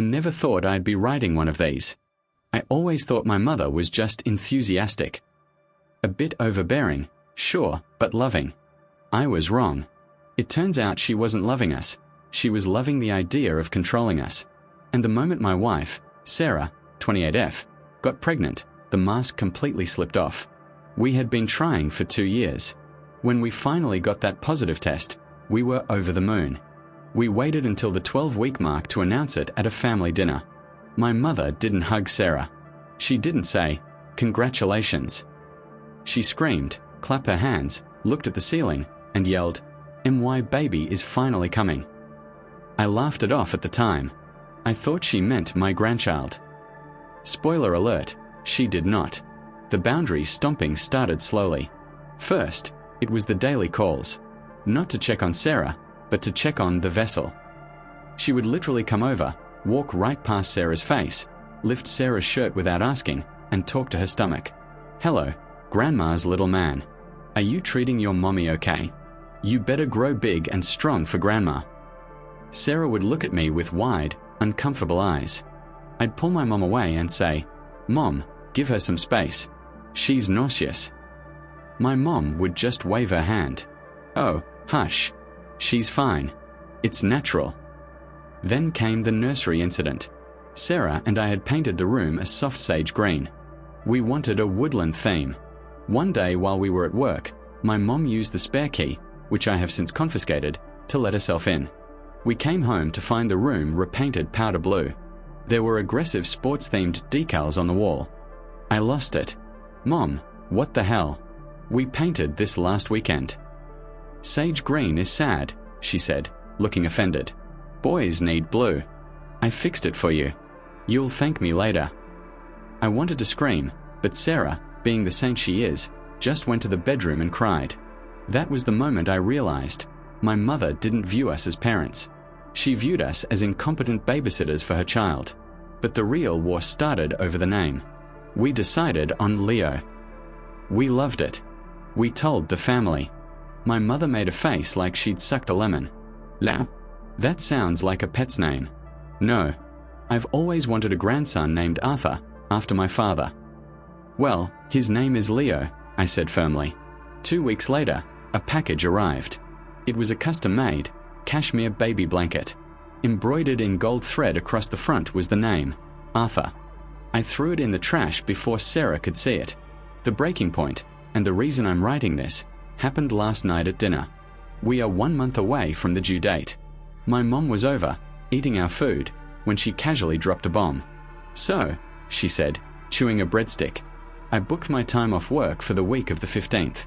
I never thought I'd be writing one of these. I always thought my mother was just enthusiastic. A bit overbearing, sure, but loving. I was wrong. It turns out she wasn't loving us. She was loving the idea of controlling us. And the moment my wife, Sarah, 28F, got pregnant, the mask completely slipped off. We had been trying for 2 years. When we finally got that positive test, we were over the moon. We waited until the 12-week mark to announce it at a family dinner. My mother didn't hug Sarah. She didn't say, "Congratulations." She screamed, clapped her hands, looked at the ceiling, and yelled, "My baby is finally coming." I laughed it off at the time. I thought she meant my grandchild. Spoiler alert, she did not. The boundary stomping started slowly. First, it was the daily calls. Not to check on Sarah, but to check on the vessel. She would literally come over, walk right past Sarah's face, lift Sarah's shirt without asking, and talk to her stomach. "Hello, Grandma's little man. Are you treating your mommy okay? You better grow big and strong for Grandma." Sarah would look at me with wide, uncomfortable eyes. I'd pull my mom away and say, "Mom, give her some space. She's nauseous." My mom would just wave her hand. "Oh, hush. She's fine. It's natural." Then came the nursery incident. Sarah and I had painted the room a soft sage green. We wanted a woodland theme. One day while we were at work, my mom used the spare key, which I have since confiscated, to let herself in. We came home to find the room repainted powder blue. There were aggressive sports-themed decals on the wall. I lost it. "Mom, what the hell? We painted this last weekend." "Sage green is sad," she said, looking offended. "Boys need blue. I fixed it for you. You'll thank me later." I wanted to scream, but Sarah, being the saint she is, just went to the bedroom and cried. That was the moment I realized my mother didn't view us as parents. She viewed us as incompetent babysitters for her child. But the real war started over the name. We decided on Leo. We loved it. We told the family. My mother made a face like she'd sucked a lemon. "Leo? That sounds like a pet's name." "No. I've always wanted a grandson named Arthur, after my father." "Well, his name is Leo," I said firmly. 2 weeks later, a package arrived. It was a custom-made, cashmere baby blanket. Embroidered in gold thread across the front was the name, Arthur. I threw it in the trash before Sarah could see it. The breaking point, and the reason I'm writing this, happened last night at dinner. We are 1 month away from the due date. My mom was over, eating our food, when she casually dropped a bomb. "So," she said, chewing a breadstick, "I booked my time off work for the week of the 15th.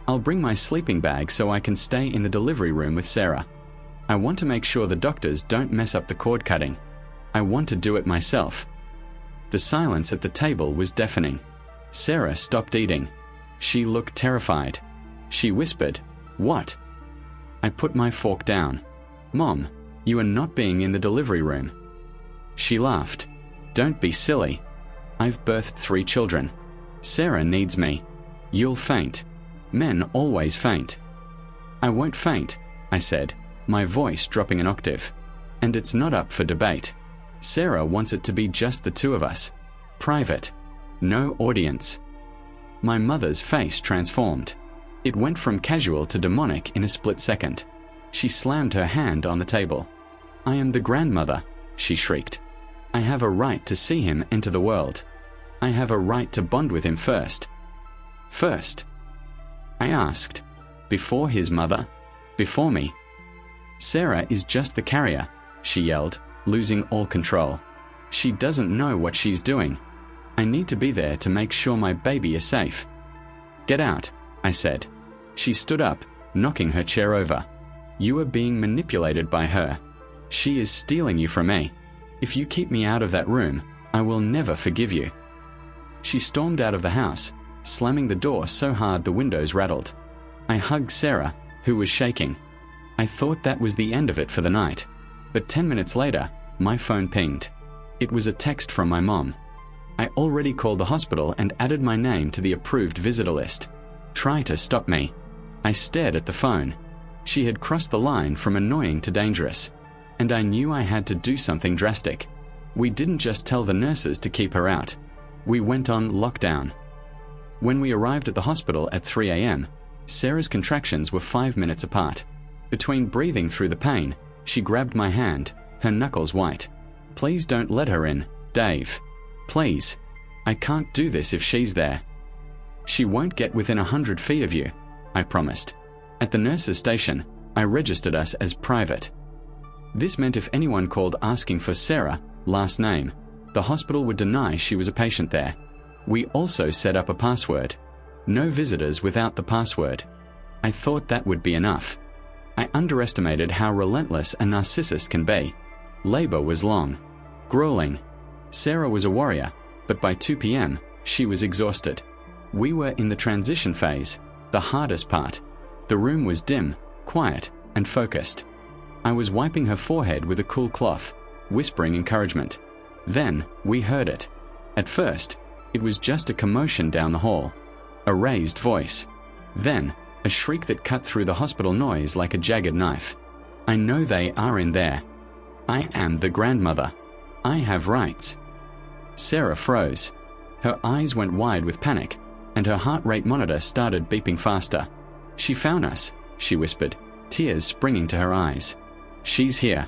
I'll bring my sleeping bag so I can stay in the delivery room with Sarah. I want to make sure the doctors don't mess up the cord cutting. I want to do it myself." The silence at the table was deafening. Sarah stopped eating. She looked terrified. She whispered, "What?" I put my fork down. "Mom, you are not being in the delivery room." She laughed. "Don't be silly. I've birthed 3 children. Sarah needs me. You'll faint. Men always faint." "I won't faint," I said, my voice dropping an octave. "And it's not up for debate. Sarah wants it to be just the 2 of us. Private. No audience." My mother's face transformed. It went from casual to demonic in a split second. She slammed her hand on the table. "I am the grandmother," she shrieked. "I have a right to see him enter the world. I have a right to bond with him first." "First?" I asked. "Before his mother? Before me?" "Sarah is just the carrier," she yelled, losing all control. "She doesn't know what she's doing. I need to be there to make sure my baby is safe." "Get out," I said. She stood up, knocking her chair over. "You are being manipulated by her. She is stealing you from me. If you keep me out of that room, I will never forgive you." She stormed out of the house, slamming the door so hard the windows rattled. I hugged Sarah, who was shaking. I thought that was the end of it for the night. But 10 minutes later, my phone pinged. It was a text from my mom. I already called the hospital and added my name to the approved visitor list. Try to stop me. I stared at the phone. She had crossed the line from annoying to dangerous. And I knew I had to do something drastic. We didn't just tell the nurses to keep her out. We went on lockdown. When we arrived at the hospital at 3 a.m., Sarah's contractions were 5 minutes apart. Between breathing through the pain, she grabbed my hand, her knuckles white. "Please don't let her in, Dave. Please. I can't do this if she's there." "She won't get within 100 feet of you," I promised. At the nurses' station, I registered us as private. This meant if anyone called asking for Sarah, last name, the hospital would deny she was a patient there. We also set up a password. No visitors without the password. I thought that would be enough. I underestimated how relentless a narcissist can be. Labor was long, grueling. Sarah was a warrior, but by 2 p.m., she was exhausted. We were in the transition phase, the hardest part. The room was dim, quiet, and focused. I was wiping her forehead with a cool cloth, whispering encouragement. Then we heard it. At first, it was just a commotion down the hall, a raised voice. Then, a shriek that cut through the hospital noise like a jagged knife. "I know they are in there. I am the grandmother. I have rights." Sarah froze. Her eyes went wide with panic, and her heart rate monitor started beeping faster. "She found us," she whispered, tears springing to her eyes. "She's here."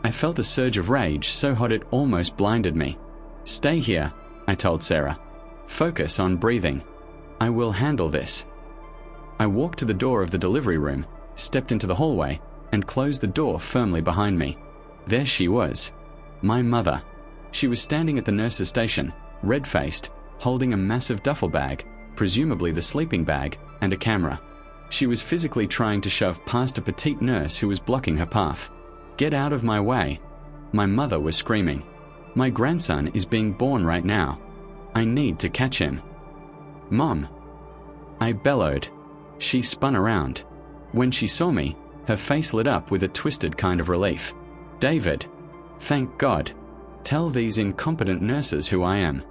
I felt a surge of rage so hot it almost blinded me. "Stay here," I told Sarah. "Focus on breathing. I will handle this." I walked to the door of the delivery room, stepped into the hallway, and closed the door firmly behind me. There she was, my mother. She was standing at the nurse's station, red-faced, holding a massive duffel bag, presumably the sleeping bag, and a camera. She was physically trying to shove past a petite nurse who was blocking her path. "Get out of my way!" My mother was screaming. "My grandson is being born right now. I need to catch him." "Mom!" I bellowed. She spun around. When she saw me, her face lit up with a twisted kind of relief. "David, thank God. Tell these incompetent nurses who I am.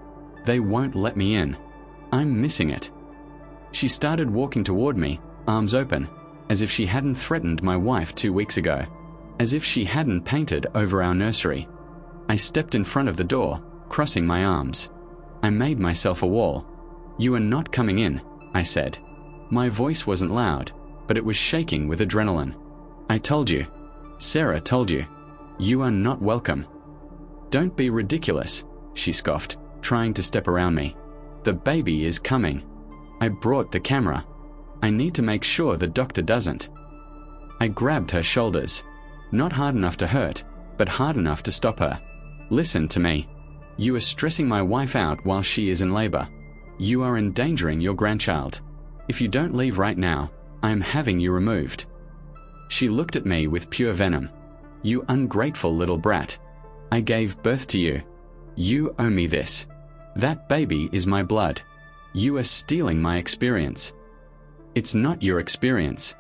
They won't let me in. I'm missing it." She started walking toward me, arms open, as if she hadn't threatened my wife 2 weeks ago, as if she hadn't painted over our nursery. I stepped in front of the door, crossing my arms. I made myself a wall. "You are not coming in," I said. My voice wasn't loud, but it was shaking with adrenaline. "I told you. Sarah told you. You are not welcome." "Don't be ridiculous," she scoffed, trying to step around me. "The baby is coming. I brought the camera. I need to make sure the doctor doesn't." I grabbed her shoulders. Not hard enough to hurt, but hard enough to stop her. "Listen to me. You are stressing my wife out while she is in labor. You are endangering your grandchild. If you don't leave right now, I am having you removed." She looked at me with pure venom. "You ungrateful little brat. I gave birth to you. You owe me this. That baby is my blood. You are stealing my experience." "It's not your experience."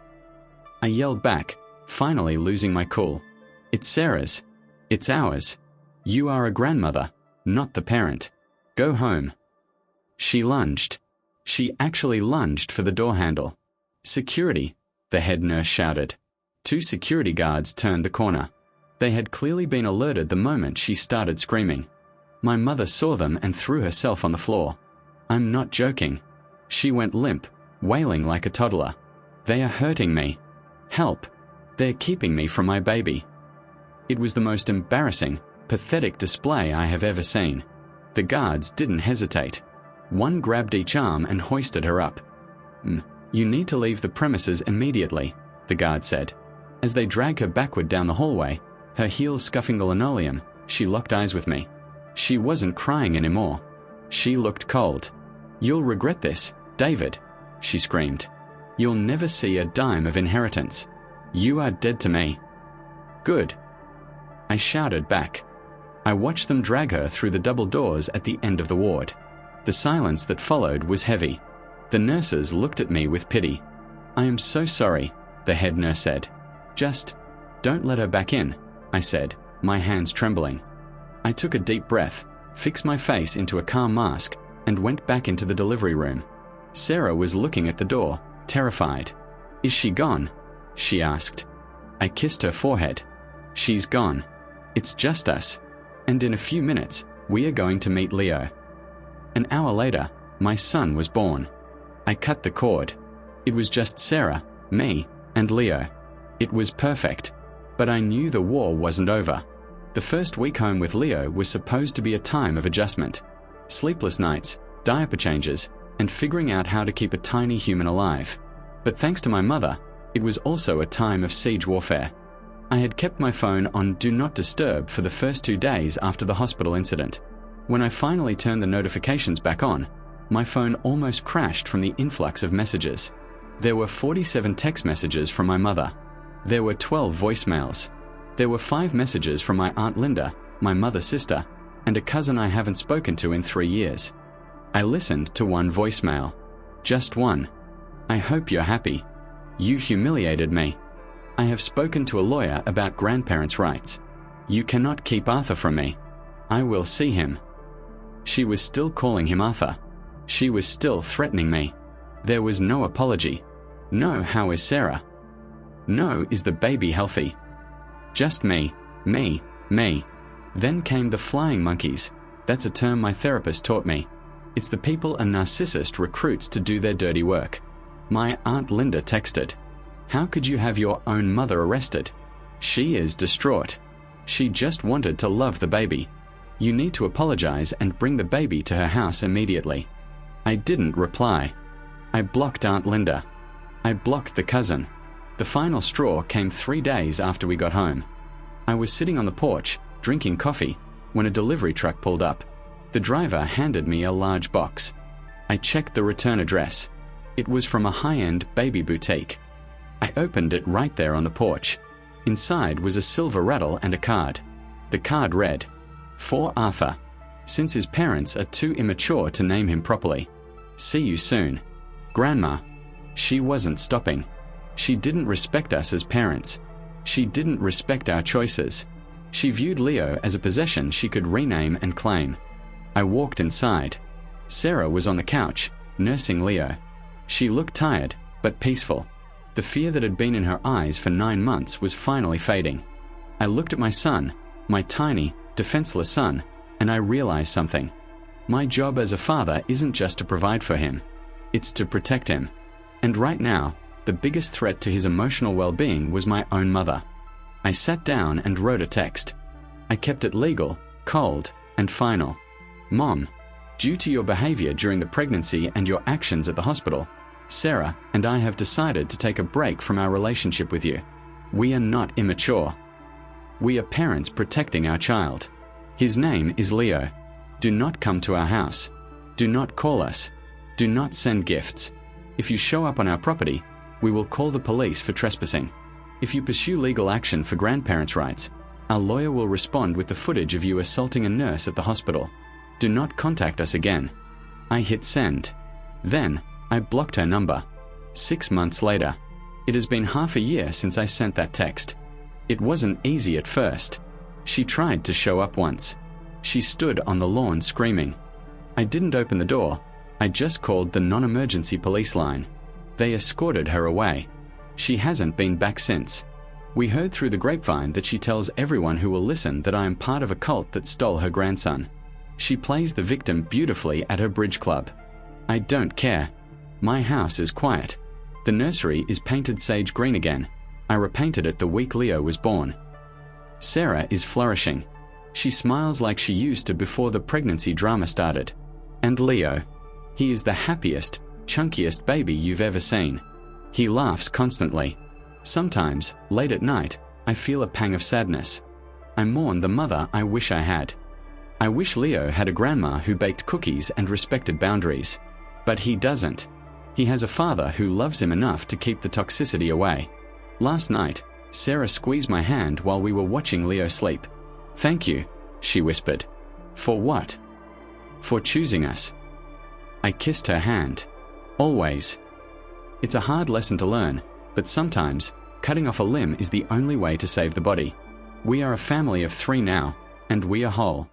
I yelled back, finally losing my cool. "It's Sarah's. It's ours. You are a grandmother, not the parent. Go home." She lunged. She actually lunged for the door handle. "Security," the head nurse shouted. 2 security guards turned the corner. They had clearly been alerted the moment she started screaming. My mother saw them and threw herself on the floor. I'm not joking. She went limp, wailing like a toddler. "They are hurting me. Help. They're keeping me from my baby." It was the most embarrassing, pathetic display I have ever seen. The guards didn't hesitate. One grabbed each arm and hoisted her up. "You need to leave the premises immediately," the guard said. As they dragged her backward down the hallway, her heels scuffing the linoleum, she locked eyes with me. She wasn't crying anymore. She looked cold. "You'll regret this, David," she screamed. "You'll never see a dime of inheritance. You are dead to me." "Good," I shouted back. I watched them drag her through the double doors at the end of the ward. The silence that followed was heavy. The nurses looked at me with pity. "I am so sorry," the head nurse said. "Just don't let her back in," I said, my hands trembling. I took a deep breath, fixed my face into a calm mask, and went back into the delivery room. Sarah was looking at the door, terrified. "Is she gone?" she asked. I kissed her forehead. "She's gone. It's just us. And in a few minutes, we are going to meet Leo. An hour later, my son was born. I cut the cord. It was just Sarah, me, and Leo. It was perfect. But I knew the war wasn't over. The first week home with Leo was supposed to be a time of adjustment. Sleepless nights, diaper changes, and figuring out how to keep a tiny human alive. But thanks to my mother, it was also a time of siege warfare. I had kept my phone on Do Not Disturb for the first 2 days after the hospital incident. When I finally turned the notifications back on, my phone almost crashed from the influx of messages. There were 47 text messages from my mother. There were 12 voicemails. There were 5 messages from my Aunt Linda, my mother's sister, and a cousin I haven't spoken to in 3 years. I listened to one voicemail. Just one. I hope you're happy. You humiliated me. I have spoken to a lawyer about grandparents' rights. You cannot keep Arthur from me. I will see him. She was still calling him Arthur. She was still threatening me. There was no apology. No, how is Sarah? No, is the baby healthy? Just me. Then came the flying monkeys. That's a term my therapist taught me. It's the people a narcissist recruits to do their dirty work. My Aunt Linda texted, "How could you have your own mother arrested? She is distraught. She just wanted to love the baby. You need to apologize and bring the baby to her house immediately." I didn't reply. I blocked Aunt Linda. I blocked the cousin. The final straw came 3 days after we got home. I was sitting on the porch, drinking coffee, when a delivery truck pulled up. The driver handed me a large box. I checked the return address. It was from a high-end baby boutique. I opened it right there on the porch. Inside was a silver rattle and a card. The card read, "For Arthur. Since his parents are too immature to name him properly. See you soon. Grandma." She wasn't stopping. She didn't respect us as parents. She didn't respect our choices. She viewed Leo as a possession she could rename and claim. I walked inside. Sarah was on the couch, nursing Leo. She looked tired, but peaceful. The fear that had been in her eyes for 9 months was finally fading. I looked at my son, my tiny, defenseless son, and I realized something. My job as a father isn't just to provide for him. It's to protect him. And right now, the biggest threat to his emotional well-being was my own mother. I sat down and wrote a text. I kept it legal, cold, and final. "Mom, due to your behavior during the pregnancy and your actions at the hospital, Sarah and I have decided to take a break from our relationship with you. We are not immature. We are parents protecting our child. His name is Leo. Do not come to our house. Do not call us. Do not send gifts. If you show up on our property, we will call the police for trespassing. If you pursue legal action for grandparents' rights, our lawyer will respond with the footage of you assaulting a nurse at the hospital. Do not contact us again." I hit send. Then, I blocked her number. 6 months later. It has been half a year since I sent that text. It wasn't easy at first. She tried to show up once. She stood on the lawn screaming. I didn't open the door. I just called the non-emergency police line. They escorted her away. She hasn't been back since. We heard through the grapevine that she tells everyone who will listen that I am part of a cult that stole her grandson. She plays the victim beautifully at her bridge club. I don't care. My house is quiet. The nursery is painted sage green again. I repainted it the week Leo was born. Sarah is flourishing. She smiles like she used to before the pregnancy drama started. And Leo. He is the happiest, chunkiest baby you've ever seen. He laughs constantly. Sometimes, late at night, I feel a pang of sadness. I mourn the mother I wish I had. I wish Leo had a grandma who baked cookies and respected boundaries. But he doesn't. He has a father who loves him enough to keep the toxicity away. Last night, Sarah squeezed my hand while we were watching Leo sleep. "Thank you," she whispered. "For what?" "For choosing us." I kissed her hand. Always. It's a hard lesson to learn, but sometimes, cutting off a limb is the only way to save the body. We are a family of 3 now, and we are whole.